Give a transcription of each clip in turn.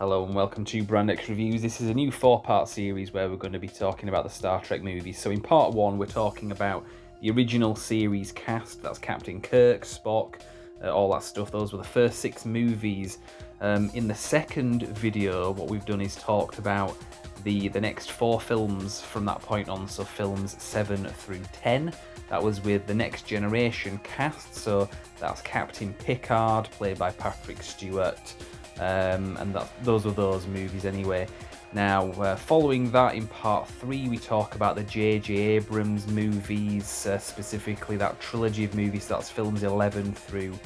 Hello and welcome to Brand X Reviews. This is a new 4-part series where we're going to be talking about the Star Trek movies. So in part 1 we're talking about the original series cast, that's Captain Kirk, Spock, all that stuff. Those were the first 6 movies. In the second video what we've done is talked about the next 4 films from that point on, so films 7 through 10. That was with the Next Generation cast, so that's Captain Picard, played by Patrick Stewart. And those were those movies anyway. Now, following that, in part 3, we talk about the J.J. Abrams movies, specifically that trilogy of movies. So that's films 11 through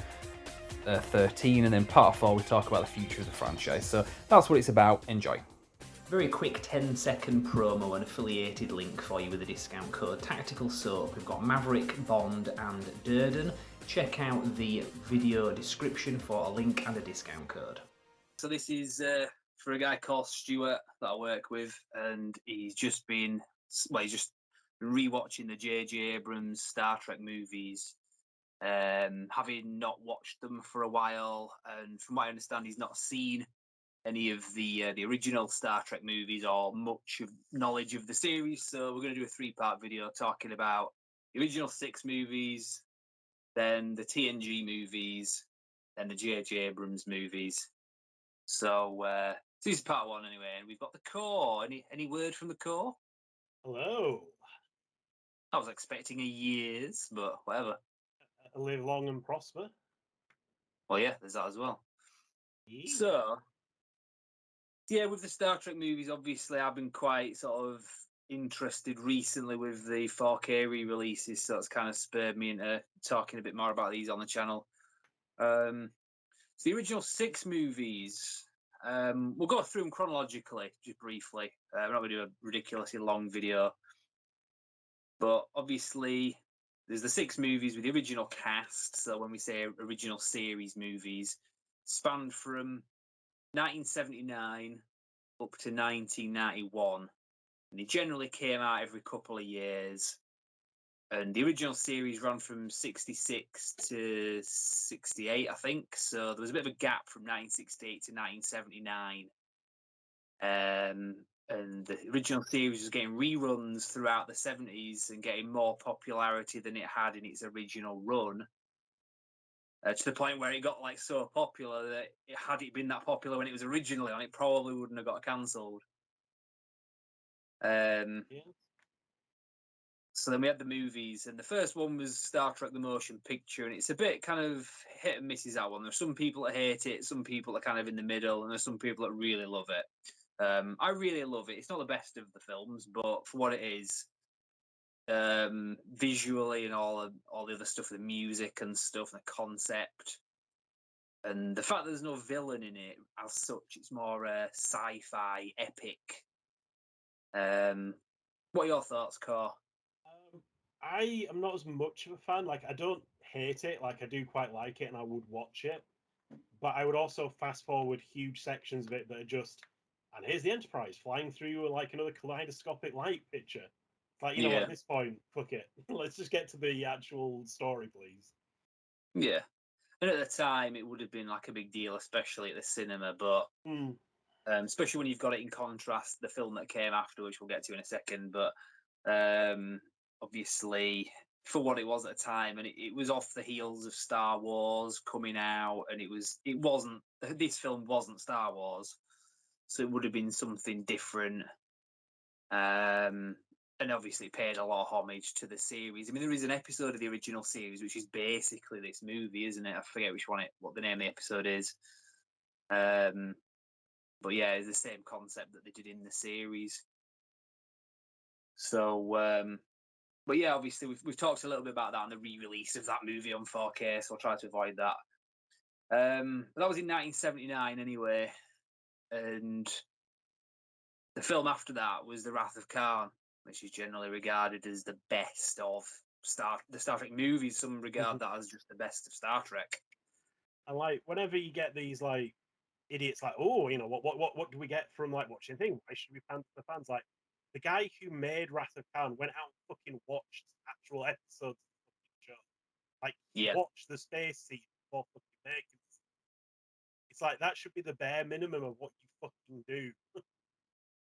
13, and then part 4, we talk about the future of the franchise. So that's what it's about. Enjoy. Very quick 10-second promo and affiliated link for you with a discount code Tactical Soap. We've got Maverick, Bond and Durden. Check out the video description for a link and a discount code. So this is for a guy called Stuart that I work with, and he's just rewatching the J.J. Abrams Star Trek movies, having not watched them for a while, and from what I understand, he's not seen any of the original Star Trek movies or much of knowledge of the series. So we're going to do a 3-part video talking about the original 6 movies, then the TNG movies, then the J.J. Abrams movies. So this is part 1 anyway, and we've got the core. Any word from the core? Hello. I was expecting a year's, but whatever. Live long and prosper. Well, yeah, there's that as well. Yeah. So, yeah, with the Star Trek movies, obviously, I've been quite sort of interested recently with the 4K re-releases, so it's kind of spurred me into talking a bit more about these on the channel. So the original 6 movies, we'll go through them chronologically, just briefly. We're not going to do a ridiculously long video. But obviously, there's the 6 movies with the original cast. So when we say original series movies, spanned from 1979 up to 1991. And they generally came out every couple of years. And the original series ran from 66 to 68, I think. So there was a bit of a gap from 1968 to 1979. And the original series was getting reruns throughout the 70s and getting more popularity than it had in its original run. To the point where it got like so popular that had it been that popular when it was originally on, it probably wouldn't have got cancelled. Yeah. So then we had the movies, and the first one was Star Trek The Motion Picture, and it's a bit kind of hit and misses, that one. There's some people that hate it, some people that are kind of in the middle, and there's some people that really love it. I really love it. It's not the best of the films, but for what it is, visually and all the other stuff, the music and stuff, the concept, and the fact that there's no villain in it as such, it's more sci-fi epic. What are your thoughts, Car? I am not as much of a fan. Like, I don't hate it. Like, I do quite like it, and I would watch it. But I would also fast forward huge sections of it that are just, and here's the Enterprise flying through like another kaleidoscopic light picture. Like, Yeah. at this point, fuck it. Let's just get to the actual story, please. Yeah. And at the time, it would have been like a big deal, especially at the cinema. But especially when you've got it in contrast, the film that came after, which we'll get to in a second. But obviously, for what it was at the time, and it was off the heels of Star Wars coming out, and this film wasn't Star Wars, so it would have been something different. And obviously it paid a lot of homage to the series. I mean, there is an episode of the original series which is basically this movie, isn't it? I forget what the name of the episode is. But yeah, it's the same concept that they did in the series. So, but yeah, obviously we've talked a little bit about that on the re-release of that movie on 4K, so I'll try to avoid that. But that was in 1979 anyway, and the film after that was The Wrath of Khan, which is generally regarded as the best of the Star Trek movies. Some regard that as just the best of Star Trek. And like, whenever you get these like idiots, like, oh, what do we get from like watching a thing? Why should we pan to the fans? Like, the guy who made Wrath of Khan went out and fucking watched actual episodes of the show. Like, he watched the space scene before fucking making it. It's like that should be the bare minimum of what you fucking do.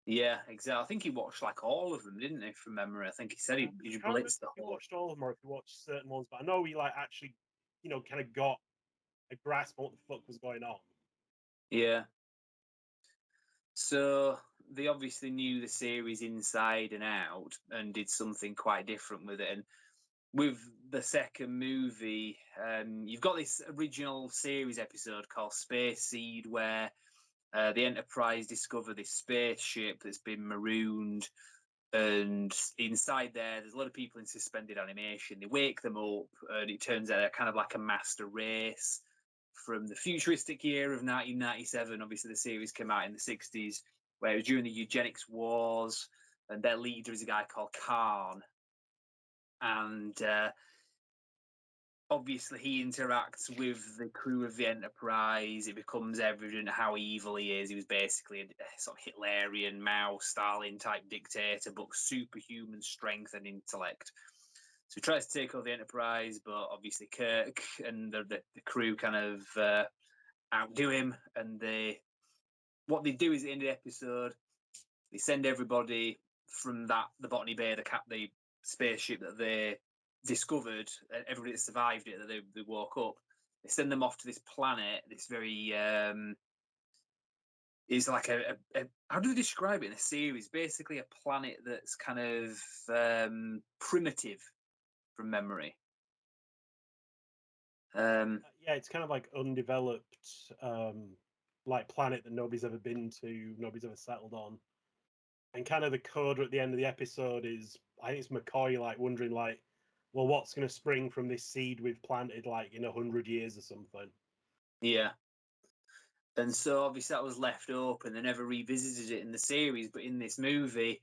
Yeah, exactly. I think he watched like all of them, didn't he? From memory, I think he said he I can't remember blitzed the if you whole. watched all of them or if you watched certain ones, but I know he like actually, kind of got a grasp on what the fuck was going on. Yeah. So they obviously knew the series inside and out and did something quite different with it. And with the second movie, you've got this original series episode called Space Seed, where the Enterprise discover this spaceship that's been marooned, and inside there's a lot of people in suspended animation. They wake them up, and it turns out they're kind of like a master race from the futuristic year of 1997. Obviously, the series came out in the 60s, where it was during the eugenics wars, and their leader is a guy called Khan. And obviously, he interacts with the crew of the Enterprise. It becomes evident how evil he is. He was basically a sort of Hitlerian Mao Stalin type dictator, but superhuman strength and intellect. So he tries to take over the Enterprise, but obviously Kirk and the crew kind of outdo him. And what they do is at the end of the episode, they send everybody from the Botany Bay, the spaceship that they discovered, everybody that survived it, that they woke up. They send them off to this planet. This very is like a how do they describe it in the series? Basically, a planet that's kind of primitive from memory. Yeah, it's kind of like undeveloped, like planet that nobody's ever been to, nobody's ever settled on. And kind of the coda at the end of the episode is, I think it's McCoy like wondering like, well, what's going to spring from this seed we've planted like in 100 years or something. Yeah. And so obviously that was left open. They never revisited it in the series, but in this movie,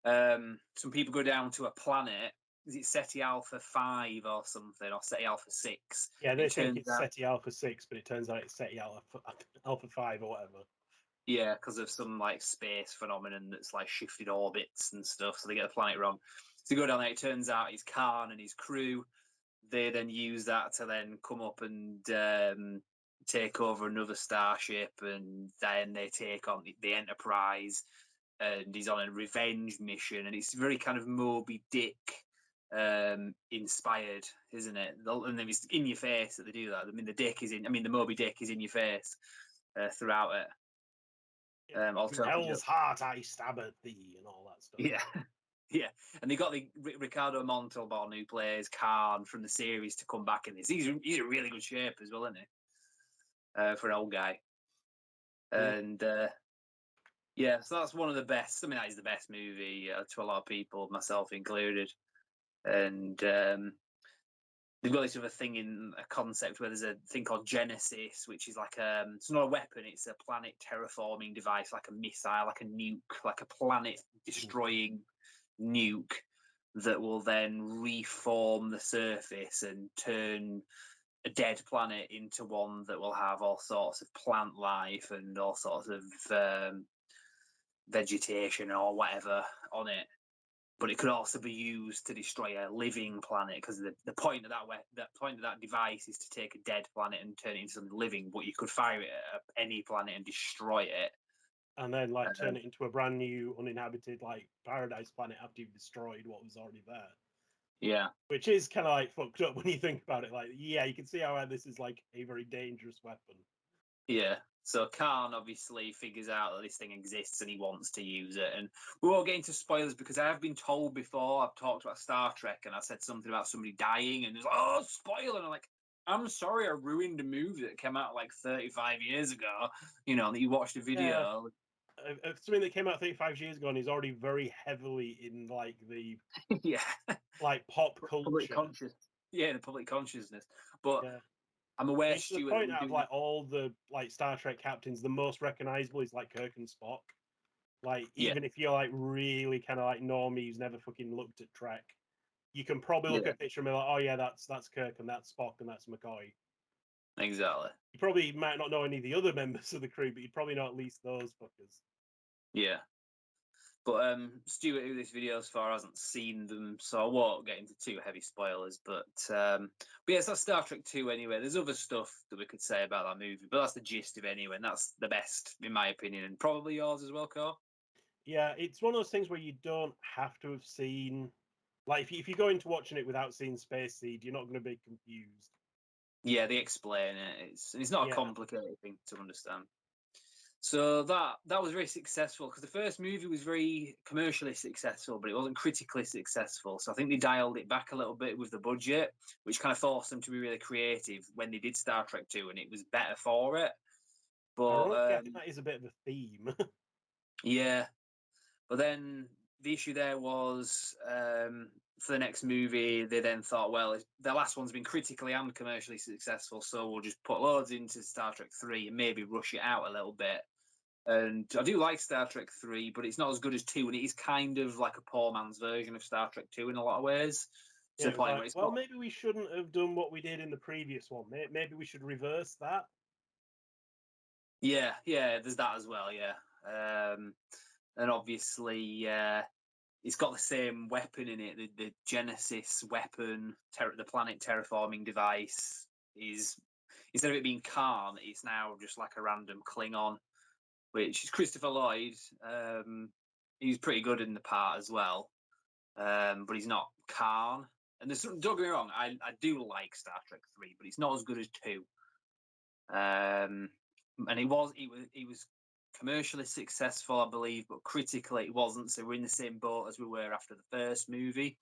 some people go down to a planet. Is it SETI Alpha 5 or something, or SETI Alpha 6? Yeah, they It think turns it's out, SETI Alpha 6, but it turns out it's SETI Alpha 5 or whatever. yeah, because of some like space phenomenon that's like shifted orbits and stuff. So they get the planet wrong. So they go down there. It turns out it's Khan and his crew. They then use that to then come up and take over another starship, and then they take on the Enterprise, and he's on a revenge mission, and it's very kind of Moby Dick inspired, isn't it? And then it's in your face that they do that. I mean, the Moby Dick is in your face throughout it. To hell's heart I stab at thee and all that stuff. Yeah. Yeah, and they got the Ricardo Montalban, who plays Khan from the series, to come back in this. He's in really good shape as well, isn't he? For an old guy. And yeah, so that's one of the best. I mean, that is the best movie to a lot of people, myself included. And they've got this other thing in a concept where there's a thing called Genesis, which is like it's not a weapon, it's a planet terraforming device, like a missile, like a nuke, like a planet destroying nuke that will then reform the surface and turn a dead planet into one that will have all sorts of plant life and all sorts of vegetation or whatever on it. But it could also be used to destroy a living planet, because the point of that device is to take a dead planet and turn it into something living. But you could fire it at any planet and destroy it, and then like turn it into a brand new uninhabited like paradise planet after you've destroyed what was already there. Yeah, which is kind of like fucked up when you think about it. Like, yeah, you can see how this is like a very dangerous weapon. Yeah. So Khan obviously figures out that this thing exists and he wants to use it. And we won't get into spoilers, because I have been told before, I've talked about Star Trek and I said something about somebody dying, and it's like, oh, spoiler. And I'm like, I'm sorry, I ruined a movie that came out like 35 years ago, that you watched a video. Yeah. Something that came out 35 years ago, and is already very heavily in like the yeah, like pop culture. The public consciousness. But yeah. I'm aware, to the point out of like all the like Star Trek captains, the most recognizable is like Kirk and Spock. Like, even if you're like really kind of like normie who's never fucking looked at Trek, you can probably look at a picture and be like, oh yeah, that's Kirk and that's Spock and that's McCoy. Exactly. You probably might not know any of the other members of the crew, but you probably know at least those fuckers. Yeah. But Stuart, who this video's for, hasn't seen them, so I won't get into too heavy spoilers. But yes, that's Star Trek 2 anyway. There's other stuff that we could say about that movie, but that's the gist of it anyway, and that's the best, in my opinion, and probably yours as well, Cor. Yeah, it's one of those things where you don't have to have seen. Like, if you go into watching it without seeing Space Seed, you're not going to be confused. Yeah, they explain it. It's not a Yeah. complicated thing to understand. So that was very successful because the first movie was very commercially successful, but it wasn't critically successful. So I think they dialed it back a little bit with the budget, which kind of forced them to be really creative when they did Star Trek 2, and it was better for it. Ironically, I But think that is a bit of a theme. yeah, but then the issue there was for the next movie, they then thought, well, the last one's been critically and commercially successful, so we'll just put loads into Star Trek 3 and maybe rush it out a little bit. And I do like Star Trek 3, but it's not as good as 2, and it is kind of like a poor man's version of Star Trek 2 in a lot of ways. To Yeah, the it was point like, where it's well, not. maybe we shouldn't have done what we did in the previous one. Maybe we should reverse that. Yeah, there's that as well, yeah. And obviously, it's got the same weapon in it. The Genesis weapon, the planet terraforming device, is instead of it being Khan, it's now just like a random Klingon, which is Christopher Lloyd. He's pretty good in the part as well, but he's not Khan. And don't get me wrong, I do like Star Trek 3, but it's not as good as 2. And he was commercially successful, I believe, but critically it wasn't. So we're in the same boat as we were after the first movie.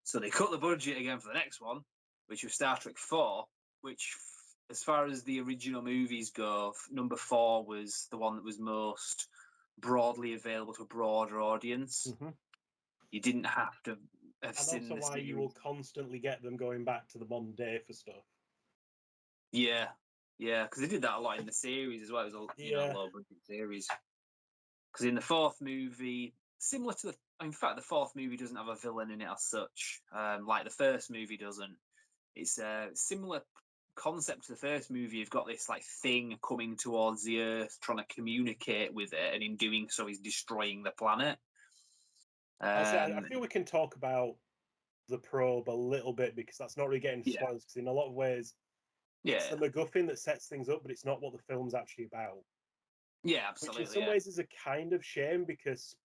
So they cut the budget again for the next one, which was Star Trek 4, which, as far as the original movies go, number 4 was the one that was most broadly available to a broader audience. Mm-hmm. You didn't have to have And seen also the why series. you will constantly get them going back to the modern day for stuff. Yeah, because they did that a lot in the series as well. It was a low budget series. Because in the fourth movie, similar to in fact, the fourth movie doesn't have a villain in it as such, like the first movie doesn't. It's a similar concept to the first movie. You've got this like thing coming towards the Earth, trying to communicate with it, and in doing so, he's destroying the planet. I feel we can talk about the probe a little bit because that's not really getting Yeah, spoilers. Because in a lot of ways, it's the MacGuffin that sets things up, but it's not what the film's actually about. yeah, Which in absolutely. some ways is a kind of shame because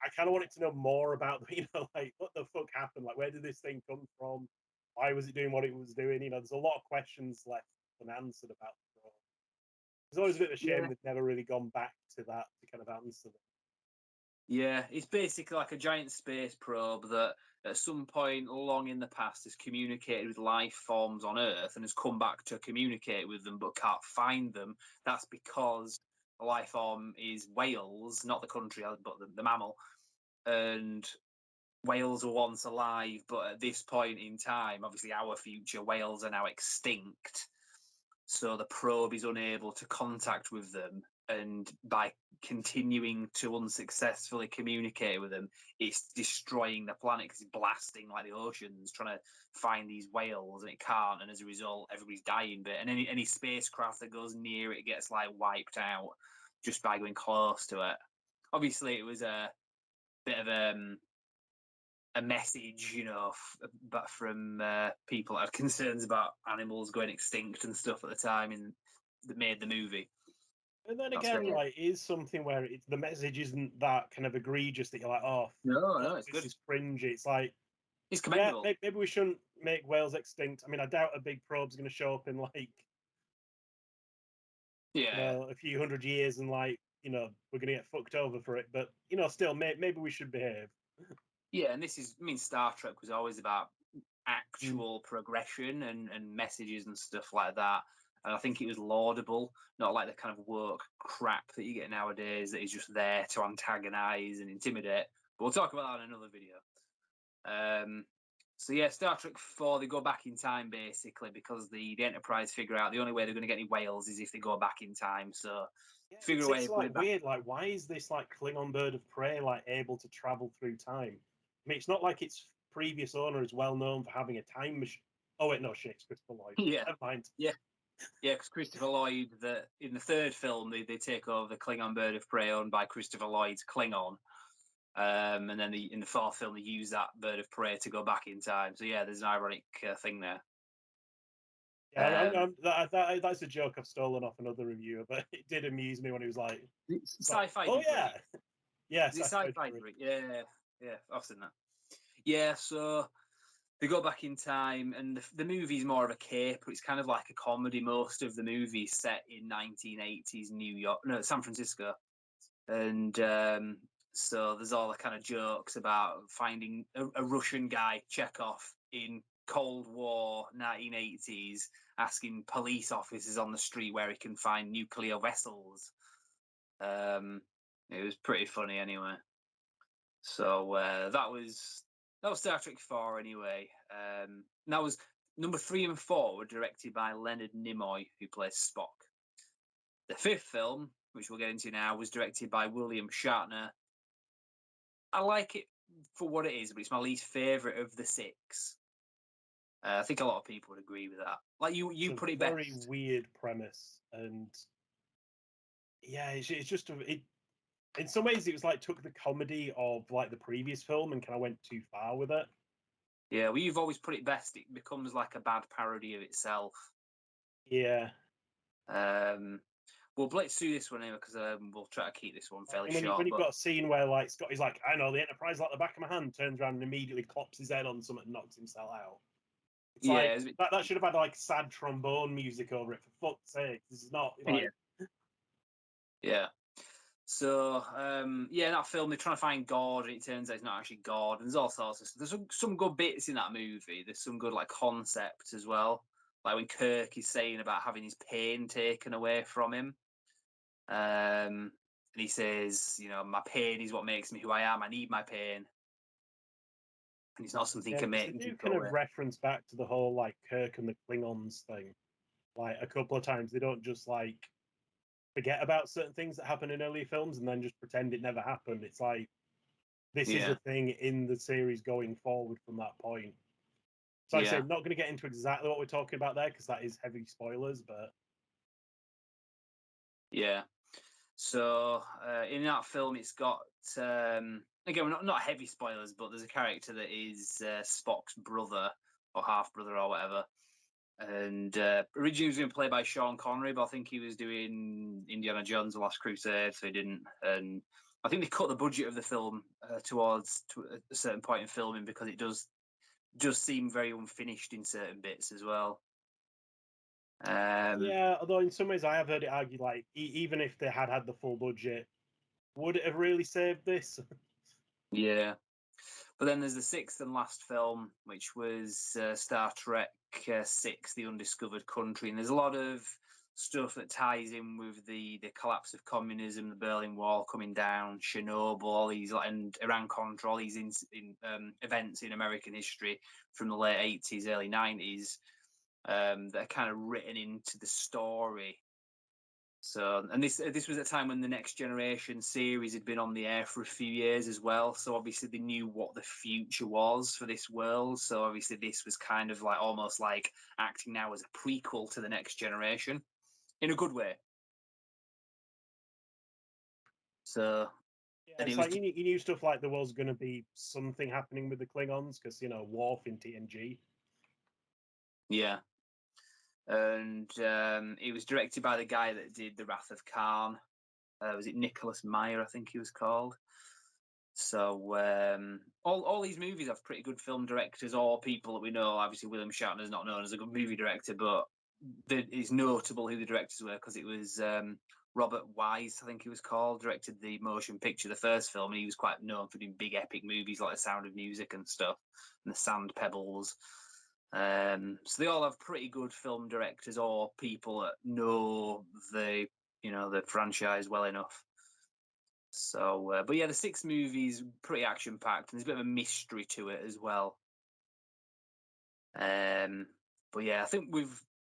I kind of wanted to know more about, like what the fuck happened? Like, where did this thing come from? Why was it doing what it was doing? There's a lot of questions left unanswered about the probe. It's always a bit of a shame they've never really gone back to that to kind of answer them. Yeah, it's basically like a giant space probe that at some point long in the past has communicated with life forms on Earth and has come back to communicate with them but can't find them. That's because the life form is whales, not the country, but the mammal. And whales were once alive, but at this point in time, obviously our future, whales are now extinct. So the probe is unable to contact with them, and by continuing to unsuccessfully communicate with them, it's destroying the planet because it's blasting like the oceans, trying to find these whales, and it can't. And as a result, everybody's dying. But and any spacecraft that goes near it gets like wiped out just by going close to it. Obviously, it was a bit of a message, but from people that had concerns about animals going extinct and stuff at the time, and that made the movie. And then again, like, it is something where the message isn't that kind of egregious that you're like, oh, no, it's this good. is cringy. It's like, it's commendable. Yeah, maybe we shouldn't make whales extinct. I mean, I doubt a big probe's going to show up in like, a few hundred years, and like, we're going to get fucked over for it. But still, maybe we should behave. Yeah, and Star Trek was always about actual progression and messages and stuff like that. And I think it was laudable, not like the kind of woke crap that you get nowadays that is just there to antagonize and intimidate. But we'll talk about that in another video. So yeah, Star Trek 4, they go back in time basically because the Enterprise figure out the only way they're going to get any whales is if they go back in time. So figure a way. It's like weird. Like, why is this like Klingon bird of prey like able to travel through time? I mean, it's not like its previous owner is well known for having a time machine. Oh wait, no, shit, it's Christopher Lloyd. Yeah, Never mind. yeah. Yeah, because Christopher Lloyd, in the third film, they take over the Klingon bird of prey owned by Christopher Lloyd's Klingon. And then in the fourth film, they use that bird of prey to go back in time. So yeah, there's an ironic thing there. Yeah, that's a joke I've stolen off another reviewer, but it did amuse me when he was like, Sci-fi. "Oh yeah, yes, Is it sci-fi? Yeah, I've seen that. Yeah, so they go back in time, and the movie's more of a caper. It's kind of like a comedy. Most of the movie set in 1980s San Francisco, and so there's all the kind of jokes about finding a Russian guy, Chekhov, in Cold War 1980s, asking police officers on the street where he can find nuclear vessels. It was pretty funny anyway. So that was Star Trek 4 anyway. That was number 3 and 4 were directed by Leonard Nimoy, who plays Spock. The fifth film, which we'll get into now, was directed by William Shatner. I like it for what it is, but it's my least favourite of the 6. I think a lot of people would agree with that. Like you put it very best. weird premise, and yeah, it's just in some ways it was like took the comedy of like the previous film and kind of went too far with it. Yeah, well, you've always put it best. It becomes like a bad parody of itself. Yeah. Well, let's do this one anyway because we'll try to keep this one fairly And short. when you've got a scene where like Scotty's like, I know the Enterprise like the back of my hand, turns around and immediately clops his head on something and knocks himself out. It's yeah, like that should have had like sad trombone music over it, for fuck's sake. This is not like yeah. So that film they're trying to find God, and it turns out it's not actually God. And there's all sorts of stuff. There's some good bits in that movie. There's some good like concepts as well. Like when Kirk is saying about having his pain taken away from him. And he says, my pain is what makes me who I am. I need my pain. And it's not something can make they me do go kind away. of reference back to the whole like Kirk and the Klingons thing. Like a couple of times they don't just like forget about certain things that happen in earlier films and then just pretend it never happened. It's like this is a thing in the series going forward from that point. So like I say, not going to get into exactly what we're talking about there because that is heavy spoilers, but yeah. So in that film, it's got again not heavy spoilers, but there's a character that is Spock's brother or half brother or whatever. And originally he was going to play by Sean Connery, but I think he was doing Indiana Jones: The Last Crusade, so he didn't. And I think they cut the budget of the film towards a certain point in filming because it does just seem very unfinished in certain bits as well. yeah, although in some ways I have heard it argued like even if they had the full budget, would it have really saved this? Yeah. But then there's the sixth and last film, which was Star Trek 6, The Undiscovered Country. And there's a lot of stuff that ties in with the collapse of communism, the Berlin Wall coming down, Chernobyl, all these, and Iran-Contra, all these events in American history from the late 80s, early 90s that are kind of written into the story. So, and this was a time when the Next Generation series had been on the air for a few years as well. So obviously they knew what the future was for this world. So obviously this was kind of like almost like acting now as a prequel to the Next Generation, in a good way. So, Yeah, and it's it was like you knew stuff like there was going to be something happening with the Klingons because Worf in TNG. yeah, and it was directed by the guy that did The Wrath of Khan. Was it Nicholas Meyer? I think he was called. So all these movies have pretty good film directors or people that we know. Obviously, William Shatner is not known as a good movie director, but it's notable who the directors were because it was Robert Wise, I think he was called, directed the motion picture, the first film, and he was quite known for doing big epic movies like The Sound of Music and stuff, and The Sand Pebbles. So they all have pretty good film directors or people that know the franchise well enough. So, but yeah, the 6 movies pretty action packed, and there's a bit of a mystery to it as well. But yeah, I think we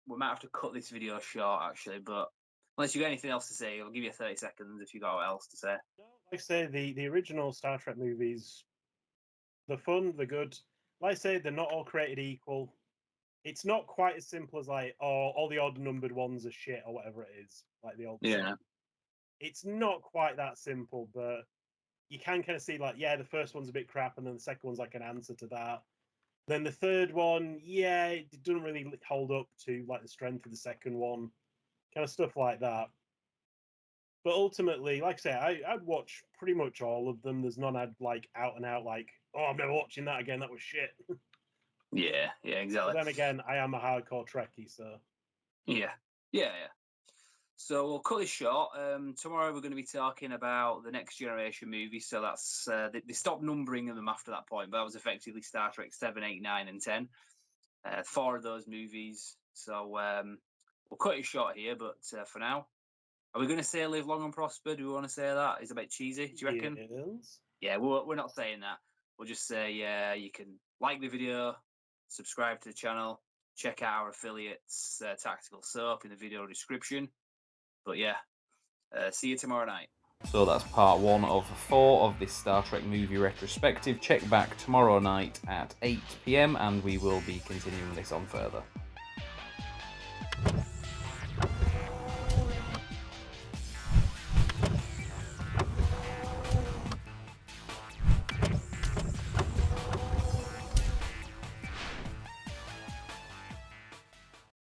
might have to cut this video short actually. But unless you got anything else to say, I'll give you 30 seconds if you got what else to say. No, like I say, the original Star Trek movies, they're fun, they're good. Like I say, they're not all created equal. it's not quite as simple as like, oh, all the odd numbered ones are shit or whatever it is, like the old. Yeah. It's not quite that simple, but you can kind of see like, yeah, the first one's a bit crap, and then the second one's like an answer to that. Then the third one, yeah, it doesn't really hold up to like the strength of the second one, kind of stuff like that. But ultimately, like I say, I'd watch pretty much all of them. There's none I'd like out and out like, oh, I'm never watching that again. That was shit. Yeah, But exactly. then again, I am a hardcore Trekkie, so Yeah. So we'll cut this short. Tomorrow we're going to be talking about the Next Generation movies. So that's they stopped numbering them after that point, but that was effectively Star Trek 7, 8, 9, and 10. 4 of those movies. So we'll cut it short here, but for now, are we going to say live long and prosper? Do we want to say that? Is it a bit cheesy? Do you reckon? yes. Yeah, we're not saying that. We'll just say you can like the video, subscribe to the channel, check out our affiliates, Tactical Soap, in the video description. But yeah, see you tomorrow night. So that's part 1 of 4 of this Star Trek movie retrospective. Check back tomorrow night at 8 PM and we will be continuing this on further.